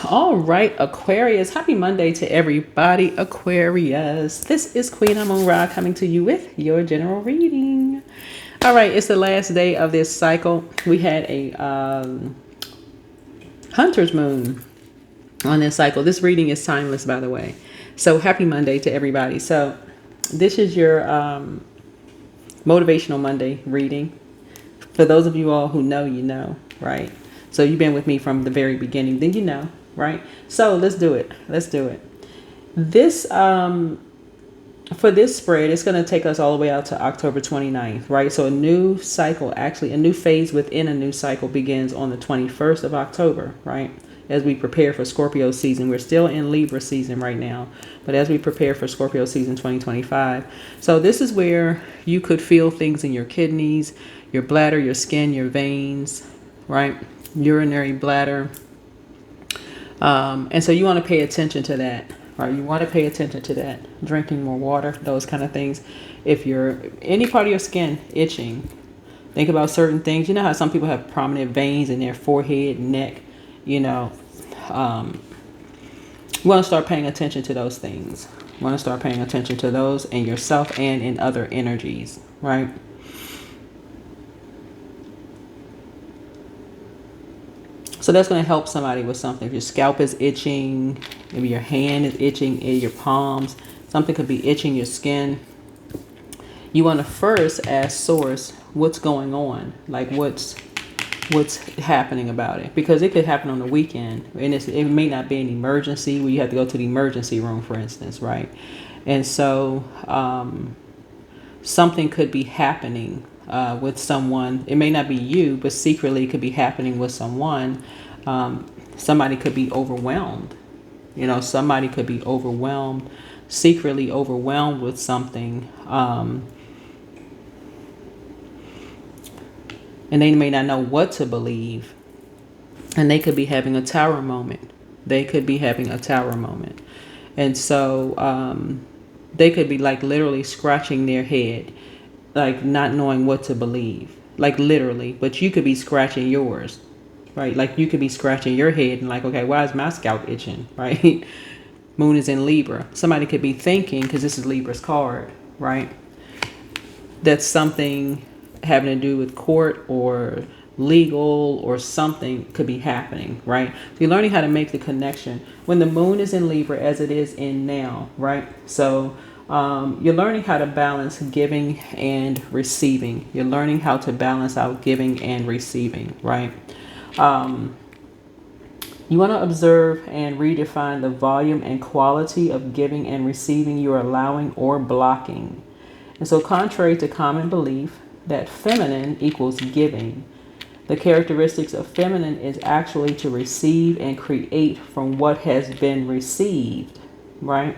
All right, Aquarius. Happy Monday to everybody, Aquarius. This is Queen Amun Ra coming to you with your general reading. All right, it's the last day of this cycle. We had a Hunter's Moon on this cycle. This reading is timeless, by the way. So happy Monday to everybody. So this is your Motivational Monday reading. For those of you all who know, you know, right? So you've been with me from the very beginning, then you know, right? So let's do it. This, for this spread, it's going to take us all the way out to October 29th, right? So a new cycle, actually a new phase within a new cycle begins on the 21st of October, right? As we prepare for Scorpio season. We're still in Libra season right now, but as we prepare for Scorpio season 2025. So this is where you could feel things in your kidneys, your bladder, your skin, your veins, right? Urinary bladder. And so you want to pay attention to that, right? You want to pay attention to that. Drinking more water, those kind of things. If you're any part of your skin itching, think about certain things. You know how some people have prominent veins in their forehead, neck, you know, you want to start paying attention to those things. You want to start paying attention to those in yourself and in other energies, right? So that's going to help somebody with something. If your scalp is itching, maybe your hand is itching in your palms, something could be itching your skin. You want to first ask Source, what's going on? Like what's happening about it? Because it could happen on the weekend, and it may not be an emergency where you have to go to the emergency room, for instance, right? And so something could be happening with someone. It may not be you, but secretly it could be happening with someone. Somebody could be overwhelmed. You know, somebody could be overwhelmed, secretly overwhelmed with something. And they may not know what to believe. And they could be having a tower moment. And so they could be like literally scratching their head, like not knowing what to believe, like literally, but you could be scratching yours, right? Like you could be scratching your head and like, okay, why is my scalp itching, right? Moon is in Libra. Somebody could be thinking, because this is Libra's card, right? That's something having to do with court or legal or something could be happening, right? So you're learning how to make the connection when the moon is in Libra, as it is in now, right? So you're learning how to balance giving and receiving. You're learning how to balance out giving and receiving, right? You want to observe and redefine the volume and quality of giving and receiving you're allowing or blocking. And so contrary to common belief that feminine equals giving, the characteristics of feminine is actually to receive and create from what has been received, right?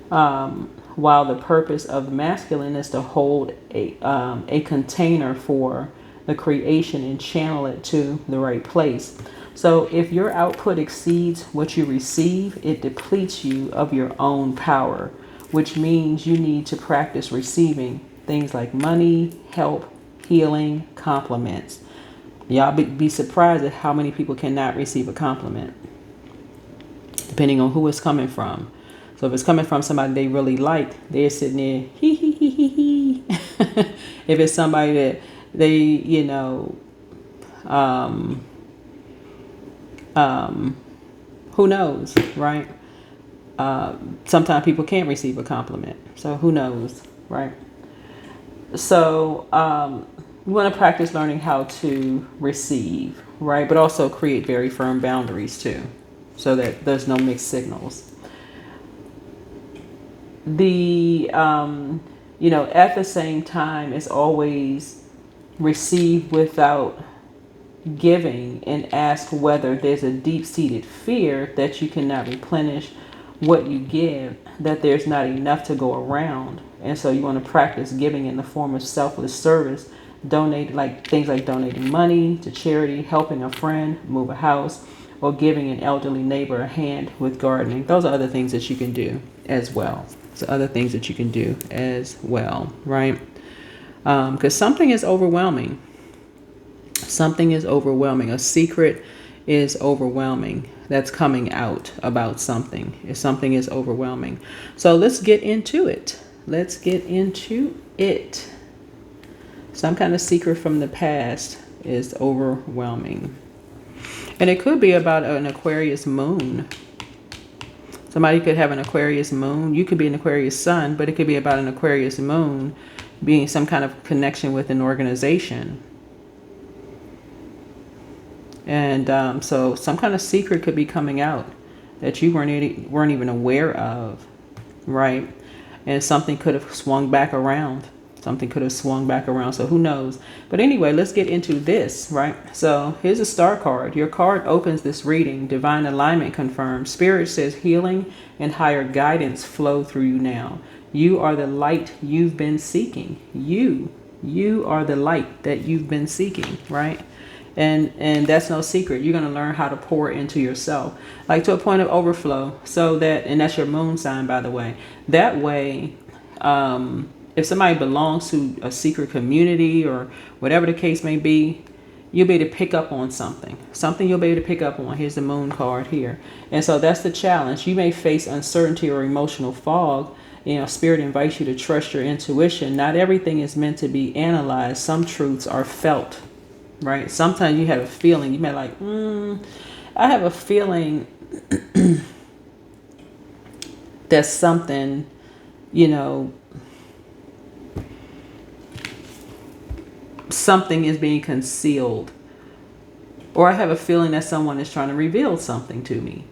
While the purpose of masculine is to hold a container for the creation and channel it to the right place. So if your output exceeds what you receive, it depletes you of your own power, which means you need to practice receiving things like money, help, healing, compliments. Y'all be surprised at how many people cannot receive a compliment, depending on who it's coming from. So if it's coming from somebody they really like, they're sitting there, hee hee hee hee hee. If it's somebody that they, you know, who knows, right? Sometimes people can't receive a compliment. So who knows, right? So we want to practice learning how to receive, right? But also create very firm boundaries too, so that there's no mixed signals. The, you know, at the same time, it's always receive without giving and ask whether there's a deep-seated fear that you cannot replenish what you give, that there's not enough to go around. And so you want to practice giving in the form of selfless service, donate, like things like donating money to charity, helping a friend move a house, or giving an elderly neighbor a hand with gardening. Those are other things that you can do as well. So other things that you can do as well, right? Because something is overwhelming. Something is overwhelming. A secret is overwhelming that's coming out about something. If something is overwhelming. So let's get into it. Let's get into it. Some kind of secret from the past is overwhelming. And it could be about an Aquarius moon. Somebody could have an Aquarius moon. You could be an Aquarius sun, but it could be about an Aquarius moon being some kind of connection with an organization. And so some kind of secret could be coming out that you weren't even aware of, right? And something could have swung back around. Something could have swung back around. So who knows? But anyway, let's get into this, right? So here's a star card. Your card opens this reading. Divine alignment confirmed. Spirit says healing and higher guidance flow through you now. You are the light you've been seeking. You are the light that you've been seeking, right? And that's no secret. You're going to learn how to pour into yourself, like to a point of overflow, so that, and that's your moon sign, by the way. That way, if somebody belongs to a secret community or whatever the case may be, you'll be able to pick up on something you'll be able to pick up on. Here's the moon card here. And so that's the challenge. You may face uncertainty or emotional fog. Spirit invites you to trust your intuition. Not everything is meant to be analyzed. Some truths are felt, right? Sometimes you have a feeling. You may like, I have a feeling that something, something is being concealed. Or I have a feeling that someone is trying to reveal something to me,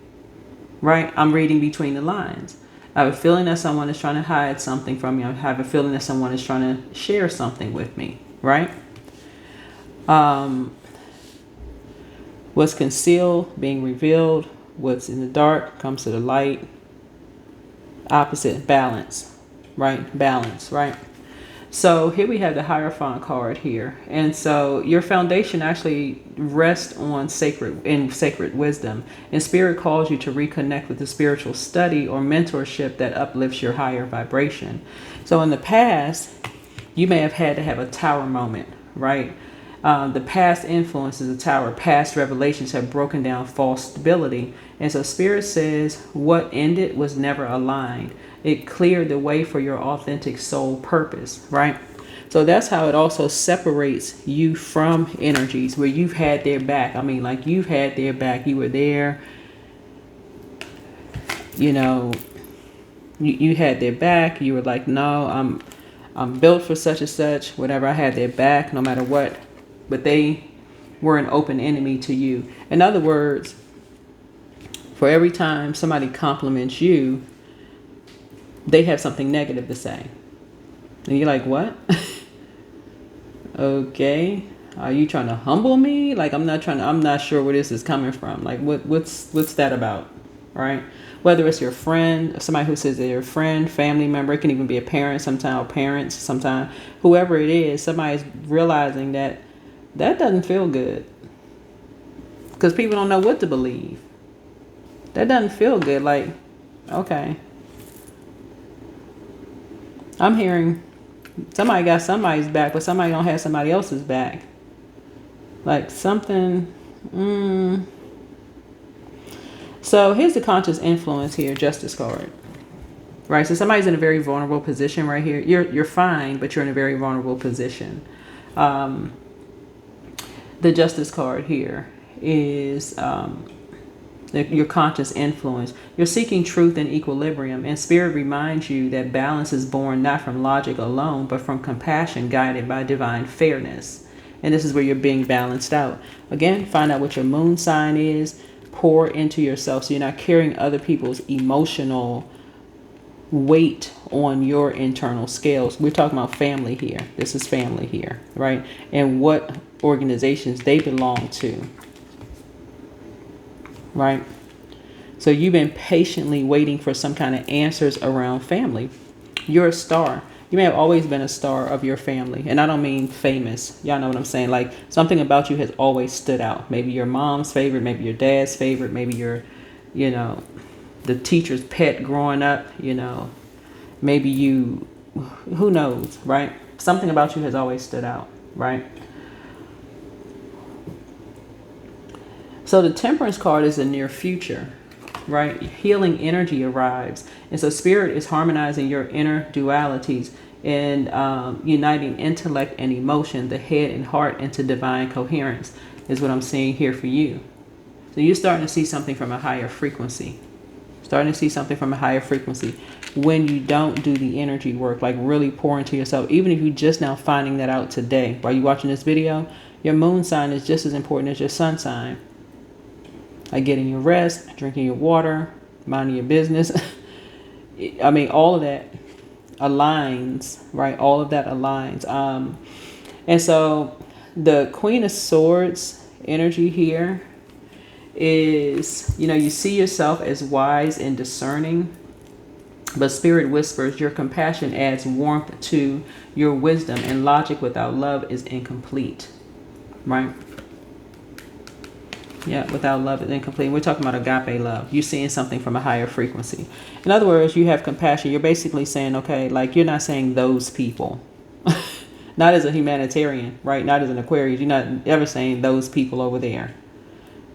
right? I'm reading between the lines. I have a feeling that someone is trying to hide something from me. I have a feeling that someone is trying to share something with me, right? What's concealed being revealed. What's in the dark comes to the light. Opposite, balance, right? Balance, right? So here we have the Hierophant card here. And so your foundation actually rests on sacred wisdom. And Spirit calls you to reconnect with the spiritual study or mentorship that uplifts your higher vibration. So in the past, you may have had to have a tower moment, right? The past influences, the tower, past revelations have broken down false stability. And so Spirit says what ended was never aligned. It cleared the way for your authentic soul purpose, right? So that's how it also separates you from energies where you've had their back. I mean, like you've had their back. You were there, you had their back. You were like, no, I'm built for such and such, whatever. I had their back no matter what. But they were an open enemy to you. In other words, for every time somebody compliments you, they have something negative to say. And you're like, what? Okay. Are you trying to humble me? Like, I'm not sure where this is coming from. Like, what's that about? Right? Whether it's your friend, somebody who says they're your friend, family member, it can even be a parent sometimes, parents sometimes, whoever it is, somebody's realizing that doesn't feel good. Because people don't know what to believe. That doesn't feel good. Like, okay. I'm hearing somebody got somebody's back, but somebody don't have somebody else's back. Like something. So here's the conscious influence here, Justice card. Right, so somebody's in a very vulnerable position right here. You're fine, but you're in a very vulnerable position. The Justice card here is your conscious influence. You're seeking truth and equilibrium, and Spirit reminds you that balance is born not from logic alone, but from compassion guided by divine fairness. And this is where you're being balanced out. Again, find out what your moon sign is. Pour into yourself so you're not carrying other people's emotional weight on your internal scales. We're talking about family here. This is family here, right? And what organizations they belong to. Right? So you've been patiently waiting for some kind of answers around family. You're a star. You may have always been a star of your family. And I don't mean famous. Y'all know what I'm saying. Like something about you has always stood out. Maybe your mom's favorite, maybe your dad's favorite, maybe your, the teacher's pet growing up, maybe you, who knows, right? Something about you has always stood out, right? So the Temperance card is the near future, right? Healing energy arrives. And so Spirit is harmonizing your inner dualities and uniting intellect and emotion, the head and heart, into divine coherence is what I'm seeing here for you. So you're starting to see something from a higher frequency. Starting to see something from a higher frequency when you don't do the energy work, like really pour into yourself. Even if you're just now finding that out today while you're watching this video, your moon sign is just as important as your sun sign. Like getting your rest, drinking your water, minding your business. I mean, all of that aligns, right? All of that aligns. And so the Queen of Swords energy here is, you see yourself as wise and discerning, but Spirit whispers your compassion adds warmth to your wisdom, and logic without love is incomplete, right? Yeah, without love is incomplete. We're talking about agape love. You're seeing something from a higher frequency. In other words, you have compassion. You're basically saying, okay, like you're not saying those people, not as a humanitarian, right? Not as an Aquarius. You're not ever saying those people over there.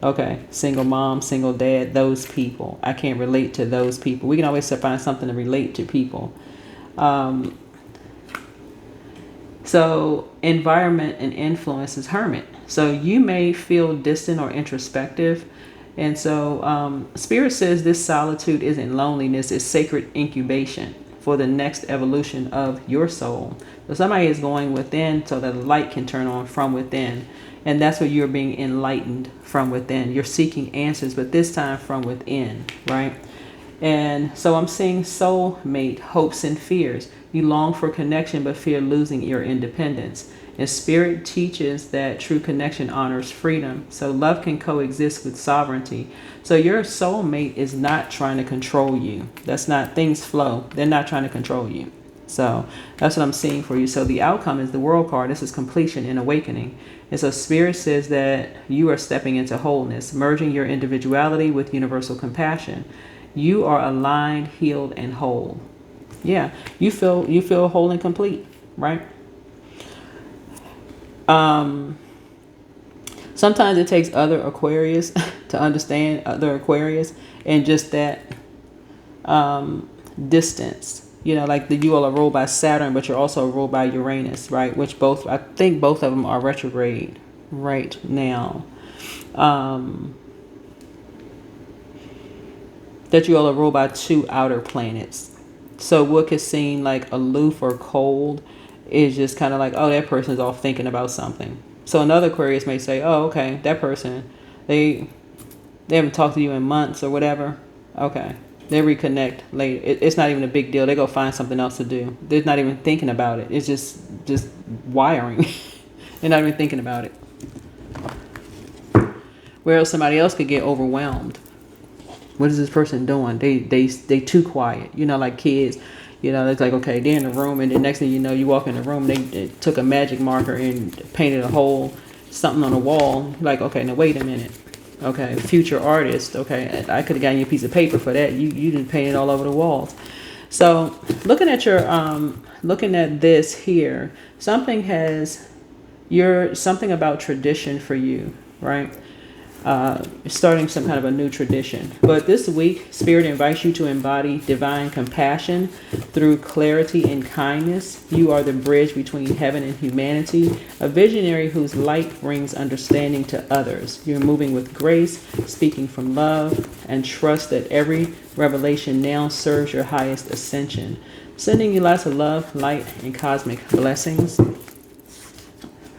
Okay, single mom, single dad, those people. I can't relate to those people. We can always find something to relate to people. So environment and influence is hermit. So you may feel distant or introspective. And so Spirit says this solitude isn't loneliness, it's sacred incubation for the next evolution of your soul. So somebody is going within so that the light can turn on from within. And that's where you're being enlightened from within. You're seeking answers, but this time from within, right? And so I'm seeing soulmate, hopes and fears. You long for connection, but fear losing your independence. And Spirit teaches that true connection honors freedom. So love can coexist with sovereignty. So your soulmate is not trying to control you. That's not, things flow. They're not trying to control you. So that's what I'm seeing for you. So the outcome is the World card. This is completion and awakening. And so Spirit says that you are stepping into wholeness, merging your individuality with universal compassion. You are aligned, healed, and whole. Yeah, you feel whole and complete, right? Sometimes it takes other Aquarius to understand other Aquarius, and just that distance. Like you all are ruled by Saturn, but you're also ruled by Uranus, right? Which I think both of them are retrograde right now. That you all are ruled by two outer planets. So what could seem like aloof or cold is just kind of like, oh, that person's off thinking about something. So another Aquarius may say, oh, okay, that person, they haven't talked to you in months or whatever. Okay. They reconnect later. It's not even a big deal. They go find something else to do. They're not even thinking about it. It's just wiring. They're not even thinking about it. Whereas somebody else could get overwhelmed. What is this person doing? They too quiet. Like kids. It's like, okay, they're in the room, and the next thing you know, you walk in the room, they took a magic marker and painted a whole something on the wall. Like, okay, now wait a minute. Okay, future artist. Okay, I could have gotten you a piece of paper for that. You didn't paint it all over the walls. So looking at this here, something about tradition for you, right? Starting some kind of a new tradition. But this week, Spirit invites you to embody divine compassion through clarity and kindness. You are the bridge between heaven and humanity, a visionary whose light brings understanding to others. You're moving with grace, speaking from love, and trust that every revelation now serves your highest ascension. Sending you lots of love, light, and cosmic blessings.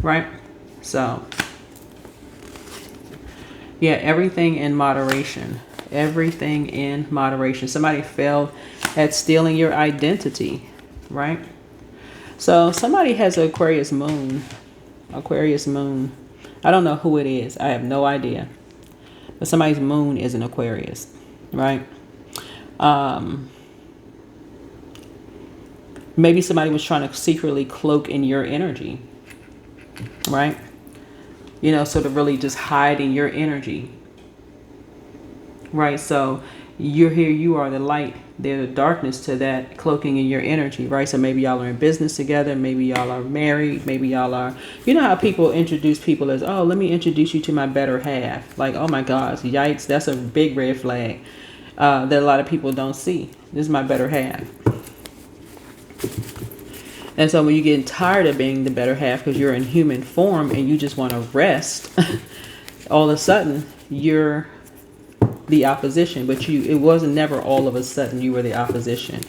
Right? So yeah, everything in moderation. Everything in moderation. Somebody failed at stealing your identity, right? So somebody has an Aquarius moon. Aquarius moon. I don't know who it is. I have no idea. But somebody's moon is an Aquarius, right? Maybe somebody was trying to secretly cloak in your energy, right? Sort of really just hiding your energy. Right. So you're here, you are the light, there's a darkness to that cloaking in your energy, right? So maybe y'all are in business together, maybe y'all are married, maybe y'all are, you know how people introduce people as, oh, let me introduce you to my better half. Like, oh my gosh, yikes, that's a big red flag that a lot of people don't see. This is my better half. And so when you're getting tired of being the better half because you're in human form and you just want to rest, all of a sudden you're the opposition. But it wasn't never all of a sudden you were the opposition.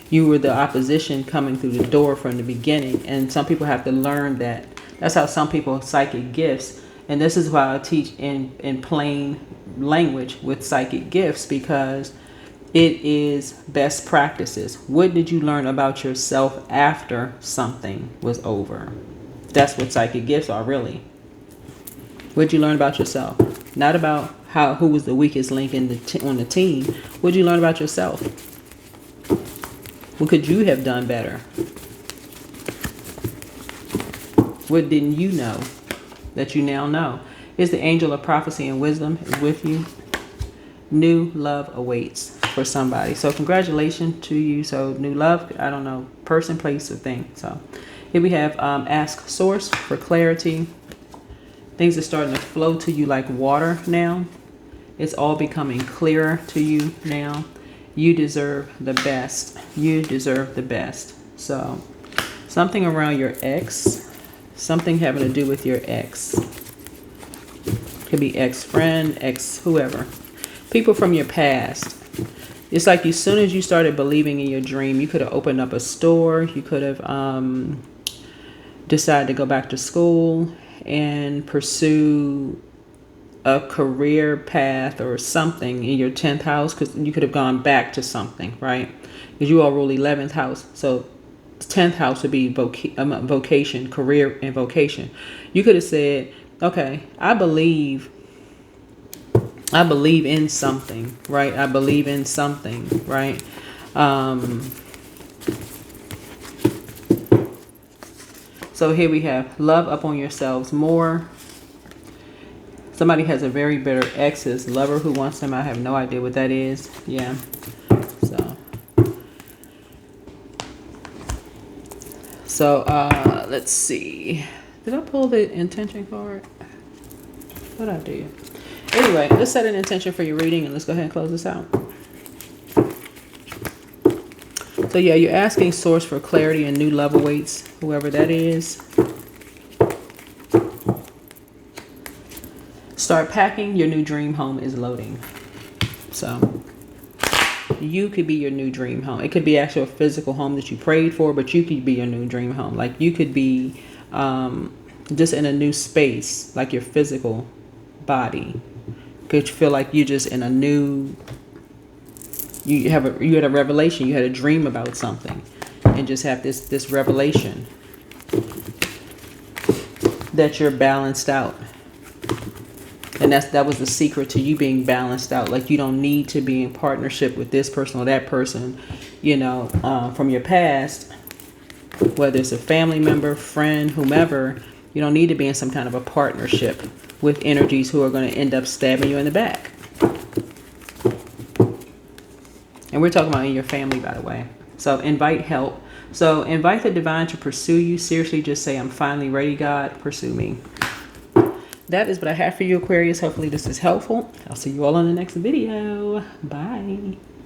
You were the opposition coming through the door from the beginning. And some people have to learn that. That's how some people have psychic gifts. And this is why I teach in plain language with psychic gifts, because it is best practices. What did you learn about yourself after something was over? That's what psychic gifts are, really. What did you learn about yourself? Not about who was the weakest link on the team. What did you learn about yourself? What could you have done better? What didn't you know that you now know? Is the angel of prophecy and wisdom is with you? New love awaits for somebody. So congratulations to you. So new love, I don't know, person, place, or thing. So here we have ask source for clarity. Things are starting to flow to you like water now. It's all becoming clearer to you now. You deserve the best. You deserve the best. So something around your ex, something having to do with your ex. Could be ex-friend, ex-whoever. People from your past. It's like as soon as you started believing in your dream, you could have opened up a store. You could have decided to go back to school and pursue a career path or something in your 10th house, because you could have gone back to something, right? Because you all rule 11th house. So 10th house would be vocation, career, and vocation. You could have said, okay, I believe in something, right? I believe in something, right? So here we have love up on yourselves more. Somebody has a very bitter ex's lover who wants them. I have no idea what that is. Yeah. So let's see. Did I pull the intention card? What I did? Anyway, let's set an intention for your reading and let's go ahead and close this out. So yeah, you're asking source for clarity and new love awaits, whoever that is. Start packing. Your new dream home is loading. So you could be your new dream home. It could be actually a physical home that you prayed for, but you could be your new dream home. Like you could be just in a new space, like your physical body. Could feel like you're just in a new, you had a revelation, you had a dream about something, and just have this revelation that you're balanced out. And that was the secret to you being balanced out. Like you don't need to be in partnership with this person or that person, from your past, whether it's a family member, friend, whomever. You don't need to be in some kind of a partnership with energies who are going to end up stabbing you in the back. And we're talking about in your family, by the way. So invite help. So invite the divine to pursue you. Seriously, just say, I'm finally ready, God, pursue me. That is what I have for you, Aquarius. Hopefully this is helpful. I'll see you all on the next video. Bye.